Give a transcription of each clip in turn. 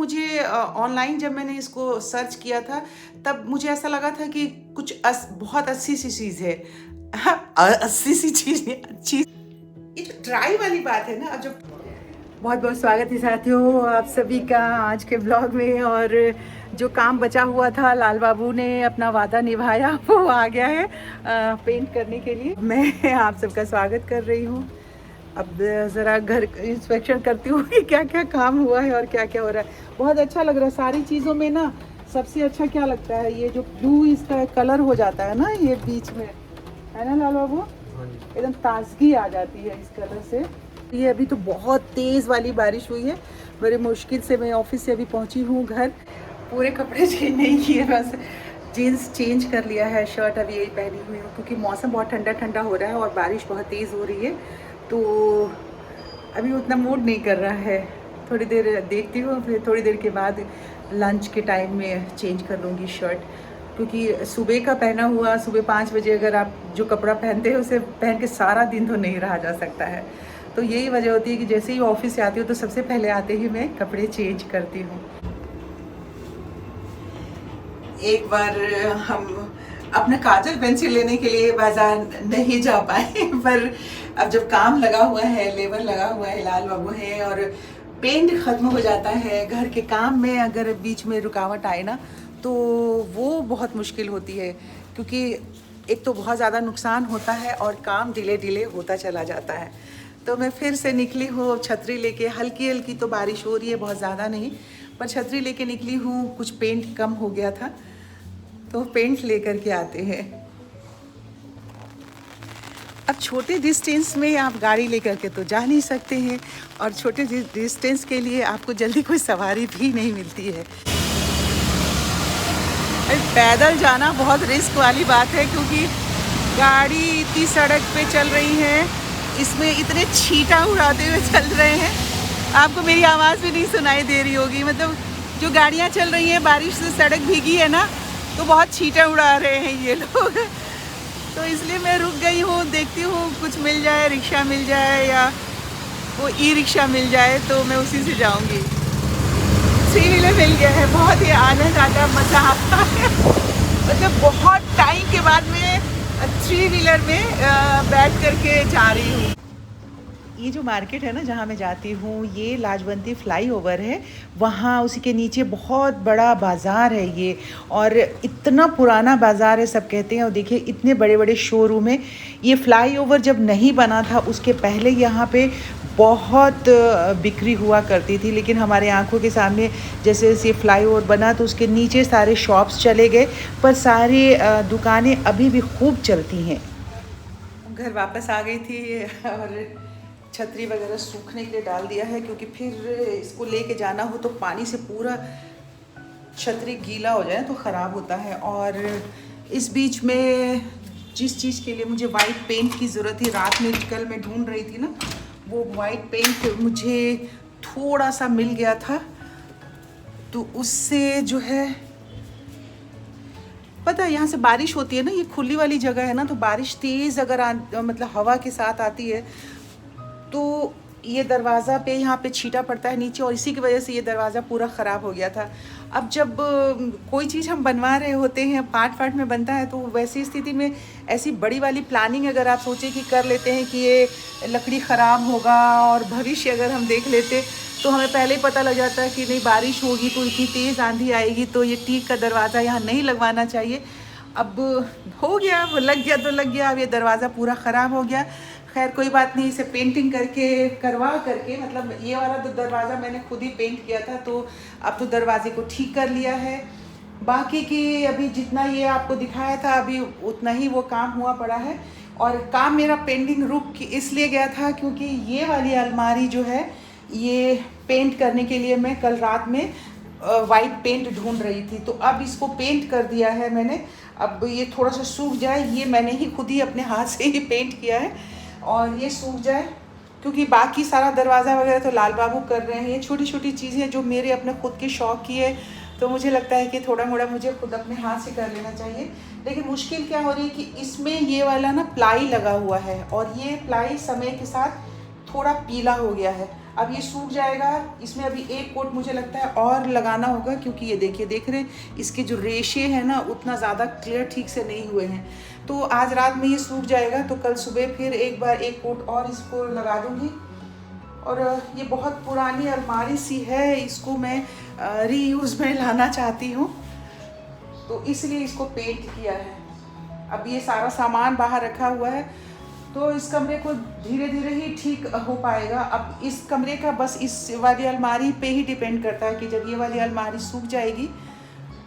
मुझे ऑनलाइन जब मैंने इसको सर्च किया था, तब मुझे ऐसा लगा था कि कुछ बहुत अच्छी सी चीज़ है। अस्सी सी चीज़ नहीं, अच्छी। ये जो ट्राई वाली बात है ना, अब जब बहुत बहुत स्वागत है साथियों आप सभी का आज के ब्लॉग में। और जो काम बचा हुआ था, लाल बाबू ने अपना वादा निभाया, वो आ गया है पेंट करने के लिए। मैं आप सबका स्वागत कर रही हूँ। अब ज़रा घर इंस्पेक्शन करती हूँ कि क्या क्या काम हुआ है और क्या क्या हो रहा है। बहुत अच्छा लग रहा है सारी चीज़ों में ना। सबसे अच्छा क्या लगता है, ये जो ब्लू इसका कलर हो जाता है ना, ये बीच में है ना लाल बाबू, एकदम ताजगी आ जाती है इस कलर से। ये अभी तो बहुत तेज़ वाली बारिश हुई है, बड़ी मुश्किल से मैं ऑफिस से अभी पहुंची हूँ घर। पूरे कपड़े चेंज नहीं किए, बस जीन्स चेंज कर लिया है, शर्ट अभी यही पहनी हुई हूँ क्योंकि मौसम बहुत ठंडा ठंडा हो रहा है और बारिश बहुत तेज़ हो रही है, तो अभी उतना मूड नहीं कर रहा है। थोड़ी देर देखती हूँ, फिर थोड़ी देर के बाद लंच के टाइम में चेंज कर लूँगी शर्ट, क्योंकि सुबह का पहना हुआ सुबह 5 बजे अगर आप जो कपड़ा पहनते हैं उसे पहन के सारा दिन तो नहीं रहा जा सकता है। तो यही वजह होती है कि जैसे ही ऑफिस से आती हूँ तो सबसे पहले आते ही मैं कपड़े चेंज करती हूँ। एक बार हम अपना काजल पेंसिल लेने के लिए बाजार नहीं जा पाए, पर अब जब काम लगा हुआ है, लेबर लगा हुआ है, लाल बाबू है और पेंट ख़त्म हो जाता है, घर के काम में अगर बीच में रुकावट आए ना तो वो बहुत मुश्किल होती है, क्योंकि एक तो बहुत ज़्यादा नुकसान होता है और काम डिले होता चला जाता है। तो मैं फिर से निकली हूँ छतरी लेके। हल्की हल्की तो बारिश हो रही है, बहुत ज़्यादा नहीं, पर छतरी लेके निकली हूँ। कुछ पेंट कम हो गया था तो पेंट लेकर के आते हैं। अब छोटे डिस्टेंस में आप गाड़ी लेकर के तो जा नहीं सकते हैं, और छोटे डिस्टेंस के लिए आपको जल्दी कोई सवारी भी नहीं मिलती है। पैदल जाना बहुत रिस्क वाली बात है, क्योंकि गाड़ी इतनी सड़क पे चल रही है, इसमें इतने छींटा उड़ाते हुए चल रहे हैं, आपको मेरी आवाज़ भी नहीं सुनाई दे रही होगी। मतलब जो गाड़ियाँ चल रही हैं, बारिश से सड़क भीगी है ना, तो बहुत छींटे उड़ा रहे हैं ये लोग। तो इसलिए मैं रुक गई हूँ, देखती हूँ कुछ मिल जाए, रिक्शा मिल जाए या वो ई रिक्शा मिल जाए तो मैं उसी से जाऊँगी। 3 व्हीलर मिल गया है, बहुत ही आनंद आता, मज़ा आता है। मतलब बहुत टाइम के बाद मैं 3 व्हीलर में बैठ करके जा रही हूँ। ये जो मार्केट है ना जहाँ मैं जाती हूँ, ये लाजवंती फ्लाईओवर है, वहाँ उसी के नीचे बहुत बड़ा बाज़ार है ये, और इतना पुराना बाज़ार है सब कहते हैं। और देखिए इतने बड़े बड़े शोरूम है। ये फ्लाईओवर जब नहीं बना था उसके पहले यहाँ पे बहुत बिक्री हुआ करती थी, लेकिन हमारे आंखों के सामने जैसे जैसे फ्लाईओवर बना तो उसके नीचे सारे शॉप्स चले गए, पर सारी दुकानें अभी भी खूब चलती हैं। घर वापस आ गई थी और छतरी वगैरह सूखने के लिए डाल दिया है, क्योंकि फिर इसको लेके जाना हो तो पानी से पूरा छतरी गीला हो जाए तो ख़राब होता है। और इस बीच में जिस चीज़ के लिए मुझे वाइट पेंट की ज़रूरत थी, रात में कल मैं ढूंढ रही थी ना, वो वाइट पेंट मुझे थोड़ा सा मिल गया था, तो उससे जो है पता है यहाँ से बारिश होती है ना, ये खुली वाली जगह है ना, तो बारिश तेज़ अगर मतलब हवा के साथ आती है तो ये दरवाज़ा पे यहाँ पे छींटा पड़ता है नीचे, और इसी की वजह से ये दरवाज़ा पूरा ख़राब हो गया था। अब जब कोई चीज़ हम बनवा रहे होते हैं, पार्ट में बनता है, तो वैसी स्थिति में ऐसी बड़ी वाली प्लानिंग अगर आप सोचें कि कर लेते हैं कि ये लकड़ी ख़राब होगा, और भविष्य अगर हम देख लेते तो हमें पहले ही पता लग जाता है कि नहीं बारिश होगी तो इतनी तेज़ आंधी आएगी, तो ये टीक का दरवाज़ा यहाँ नहीं लगवाना चाहिए। अब हो गया, वो लग गया तो लग गया, अब ये दरवाज़ा पूरा ख़राब हो गया। खैर कोई बात नहीं, इसे पेंटिंग करवा करके, मतलब ये वाला तो दरवाज़ा मैंने खुद ही पेंट किया था, तो अब तो दरवाजे को ठीक कर लिया है। बाकी की अभी जितना ये आपको दिखाया था अभी उतना ही वो काम हुआ पड़ा है। और काम मेरा पेंडिंग रुक इसलिए गया था क्योंकि ये वाली अलमारी जो है, ये पेंट करने के लिए मैं कल रात में वाइट पेंट ढूंढ रही थी, तो अब इसको पेंट कर दिया है मैंने। अब ये थोड़ा सा सूख जाए, ये मैंने ही खुद ही अपने हाथ से ही पेंट किया है, और ये सूख जाए, क्योंकि बाकी सारा दरवाज़ा वगैरह तो लाल बाबू कर रहे हैं। ये छोटी छोटी चीज़ें जो मेरे अपने खुद के शौक़ की है, तो मुझे लगता है कि थोड़ा मोड़ा मुझे खुद अपने हाथ से कर लेना चाहिए। लेकिन मुश्किल क्या हो रही है कि इसमें ये वाला ना प्लाई लगा हुआ है, और ये प्लाई समय के साथ थोड़ा पीला हो गया है। अब ये सूख जाएगा। इसमें अभी एक कोट मुझे लगता है और लगाना होगा, क्योंकि ये देखिए, देख रहे हैं इसके जो रेशे हैं ना उतना ज़्यादा क्लियर ठीक से नहीं हुए हैं। तो आज रात में ये सूख जाएगा तो कल सुबह फिर एक बार एक कोट और इसको लगा दूँगी। और ये बहुत पुरानी अलमारी सी है, इसको मैं रीयूज़ में लाना चाहती हूँ, तो इसलिए इसको पेंट किया है। अब ये सारा सामान बाहर रखा हुआ है तो इस कमरे को धीरे धीरे ही ठीक हो पाएगा। अब इस कमरे का बस इस वाली अलमारी पे ही डिपेंड करता है कि जब ये वाली अलमारी सूख जाएगी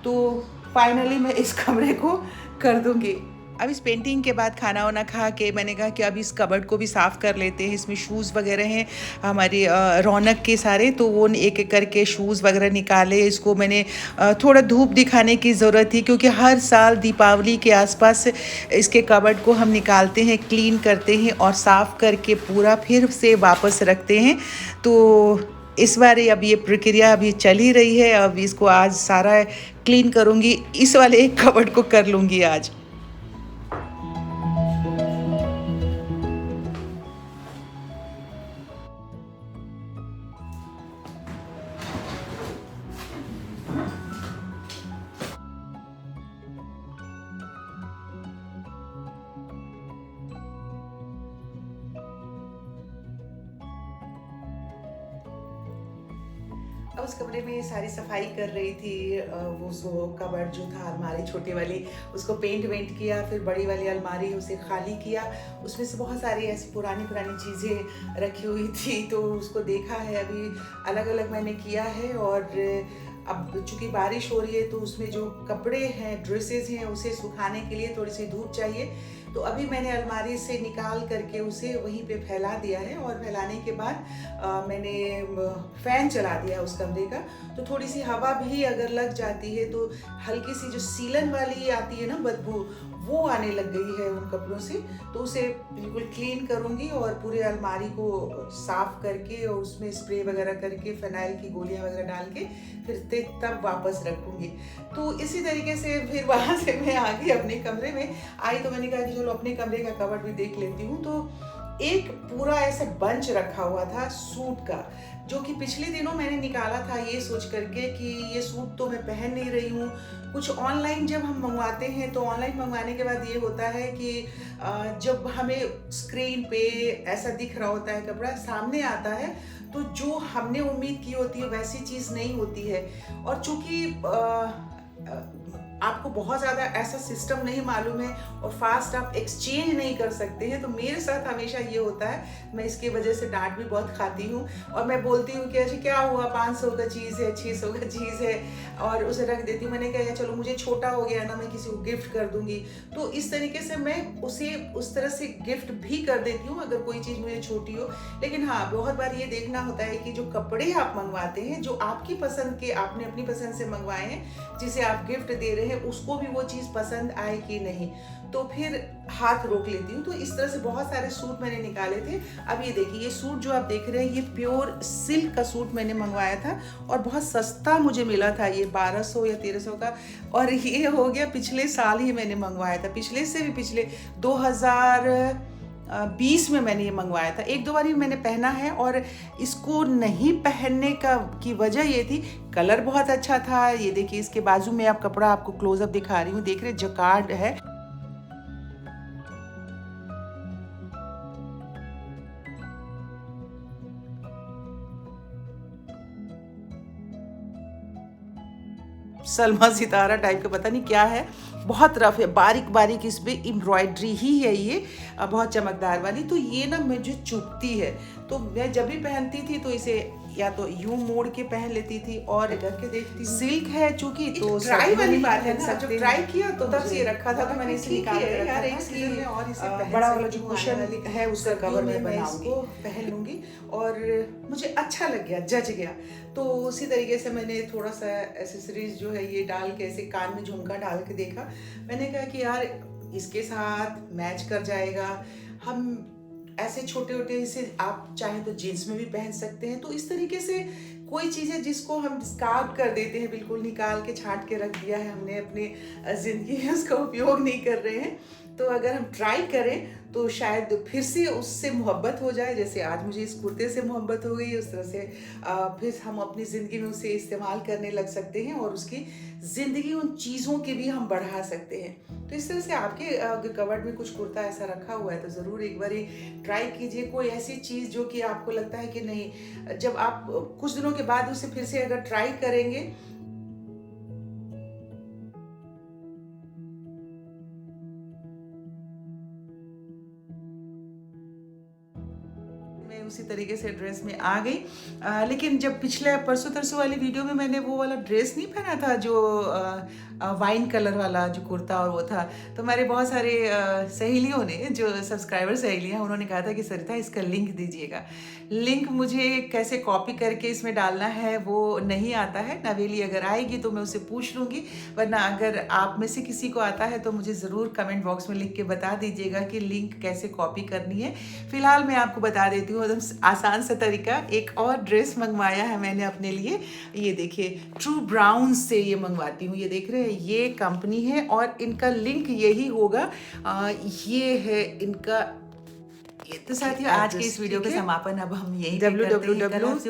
तो फाइनली मैं इस कमरे को कर दूँगी। अब इस पेंटिंग के बाद खाना वाना खा के मैंने कहा कि अब इस कबर्ड को भी साफ़ कर लेते हैं। इसमें शूज़ वगैरह हैं हमारी रौनक के सारे, तो वो एक एक करके शूज़ वगैरह निकाले। इसको मैंने थोड़ा धूप दिखाने की ज़रूरत थी, क्योंकि हर साल दीपावली के आसपास इसके कबर्ड को हम निकालते हैं, क्लीन करते हैं और साफ़ करके पूरा फिर से वापस रखते हैं। तो इस बार अब ये प्रक्रिया अभी चल ही रही है। अब इसको आज सारा क्लीन करूँगी, इस वाले एक कबर्ड को कर लूँगी आज। अब उस कमरे में सारी सफाई कर रही थी। वो सो कबर्ड जो था अलमारी छोटी वाली, उसको पेंट वेंट किया, फिर बड़ी वाली अलमारी उसे खाली किया। उसमें से बहुत सारी ऐसी पुरानी पुरानी चीज़ें रखी हुई थी, तो उसको देखा है, अभी अलग अलग मैंने किया है। और अब चूँकि बारिश हो रही है तो उसमें जो कपड़े हैं, ड्रेसेस हैं, उसे सुखाने के लिए थोड़ी सी धूप चाहिए। तो अभी मैंने अलमारी से निकाल करके उसे वहीं पे फैला दिया है। और फैलाने के बाद मैंने फ़ैन चला दिया उस कमरे का, तो थोड़ी सी हवा भी अगर लग जाती है तो हल्की सी जो सीलन वाली आती है ना बदबू, वो आने लग गई है उन कपड़ों से। तो उसे बिल्कुल क्लीन करूँगी और पूरे अलमारी को साफ़ करके और उसमें स्प्रे वगैरह करके, फ़िनाइल की गोलियाँ वगैरह डाल के फिर तब वापस रखूँगी। तो इसी तरीके से फिर वहाँ से मैं आ गई अपने कमरे में। आई तो मैंने कहा कि चलो अपने कमरे का कबर्ड भी देख लेती हूँ। तो एक पूरा ऐसा बंच रखा हुआ था सूट का, जो कि पिछले दिनों मैंने निकाला था ये सोच करके कि ये सूट तो मैं पहन नहीं रही हूँ। कुछ ऑनलाइन जब हम मंगवाते हैं तो ऑनलाइन मंगवाने के बाद ये होता है कि जब हमें स्क्रीन पे ऐसा दिख रहा होता है, कपड़ा सामने आता है, तो जो हमने उम्मीद की होती है वैसी चीज़ नहीं होती है। और चूँकि आपको बहुत ज़्यादा ऐसा सिस्टम नहीं मालूम है और फास्ट आप एक्सचेंज नहीं कर सकते हैं, तो मेरे साथ हमेशा ये होता है। मैं इसकी वजह से डांट भी बहुत खाती हूँ और मैं बोलती हूँ कि अच्छा क्या हुआ, 500 का चीज़ है, 600 का चीज़ है, और उसे रख देती हूँ। मैंने कहा चलो मुझे छोटा हो गया ना, मैं किसी को गिफ्ट कर दूँगी। तो इस तरीके से मैं उसे उस तरह से गिफ्ट भी कर देती हूँ अगर कोई चीज़ मुझे छोटी हो। लेकिन हाँ, बहुत बार ये देखना होता है कि जो कपड़े आप मंगवाते हैं, जो आपकी पसंद के, आपने अपनी पसंद से मंगवाए हैं, जिसे आप गिफ्ट दे रहे हैं, उसको भी वो चीज़ पसंद आए कि नहीं, तो फिर हाथ रोक लेती हूँ। तो इस तरह से बहुत सारे सूट मैंने निकाले थे। अब ये देखिए, ये सूट जो आप देख रहे हैं, ये प्योर सिल्क का सूट मैंने मंगवाया था और बहुत सस्ता मुझे मिला था, ये 1200 या 1300 का। और ये हो गया पिछले साल ही मैंने मंगवाया था, पिछले से भी पिछले 2020 में मैंने ये मंगवाया था। एक दो बार ही मैंने पहना है और इसको नहीं पहनने की वजह ये थी, कलर बहुत अच्छा था। ये देखिए, इसके बाजू में आप कपड़ा आपको क्लोजअप दिखा रही हूँ, देख रहे जकार्ड है। सलमा सितारा टाइप का, पता नहीं क्या है, बहुत रफ है, बारीक बारीक इस पे एम्ब्रॉयडरी ही है ये, बहुत चमकदार वाली। तो ये ना मुझे चुभती है, तो मैं जब भी पहनती थी तो इसे या तो यूं मोड़ के पहन लेती थी और करके देखती। सिल्क है चूंकि, तो ट्राई वाली बात है ना, जब ट्राई किया तो तब से रखा था, तो मैंने इसे निकाल के रखा था कि और इसे बड़ा वाला जो कुशन है उसका कवर में बनाऊंगी, पहन लूंगी और मुझे अच्छा लग गया, जच गया। तो उसी तरीके से मैंने थोड़ा सा एसेसरीज जो है ये डाल के, ऐसे कान में झुमका डाल के देखा। मैंने कहा कि यार इसके साथ मैच कर जाएगा। हम ऐसे छोटे छोटे, इसे आप चाहें तो जीन्स में भी पहन सकते हैं। तो इस तरीके से कोई चीज़ है जिसको हम डिस्कार्ड कर देते हैं, बिल्कुल निकाल के छांट के रख दिया है हमने अपने ज़िंदगी में, उसका उपयोग नहीं कर रहे हैं, तो अगर हम ट्राई करें तो शायद फिर से उससे मोहब्बत हो जाए, जैसे आज मुझे इस कुर्ते से मोहब्बत हो गई, उस तरह से फिर हम अपनी ज़िंदगी में उसे इस्तेमाल करने लग सकते हैं और उसकी ज़िंदगी उन चीज़ों के भी हम बढ़ा सकते हैं। तो इस तरह से आपके कवर्ड में कुछ कुर्ता ऐसा रखा हुआ है तो ज़रूर एक बार ट्राई कीजिए। कोई ऐसी चीज़ जो कि आपको लगता है कि नहीं, जब आप कुछ दिनों के बाद उसे फिर से अगर ट्राई करेंगे उसी तरीके से ड्रेस में आ गई। लेकिन जब पिछले परसों तरसों वाली वीडियो में मैंने वो वाला ड्रेस नहीं पहना था जो वाइन कलर वाला जो कुर्ता और वो था, तो हमारे बहुत सारे सहेलियों ने, जो सब्सक्राइबर सहेलियाँ, उन्होंने कहा था कि सरिता इसका लिंक दीजिएगा। लिंक मुझे कैसे कॉपी करके इसमें डालना है वो नहीं आता है। नवेली अगर आएगी तो मैं उसे पूछ लूँगी, वरना अगर आप में से किसी को आता है तो मुझे ज़रूर कमेंट बॉक्स में लिख के बता दीजिएगा कि लिंक कैसे कॉपी करनी है। फिलहाल मैं आपको बता देती हूँ एकदम आसान सा तरीका। एक और ड्रेस मंगवाया है मैंने अपने लिए, ये देखिए ट्रू ब्राउन से ये मंगवाती हूँ। ये देख रहे हैं, ये कंपनी है और इनका लिंक यही होगा। ये है इनका। ये तो साथियों आज के इस वीडियो का समापन अब हम यही www.truebrowns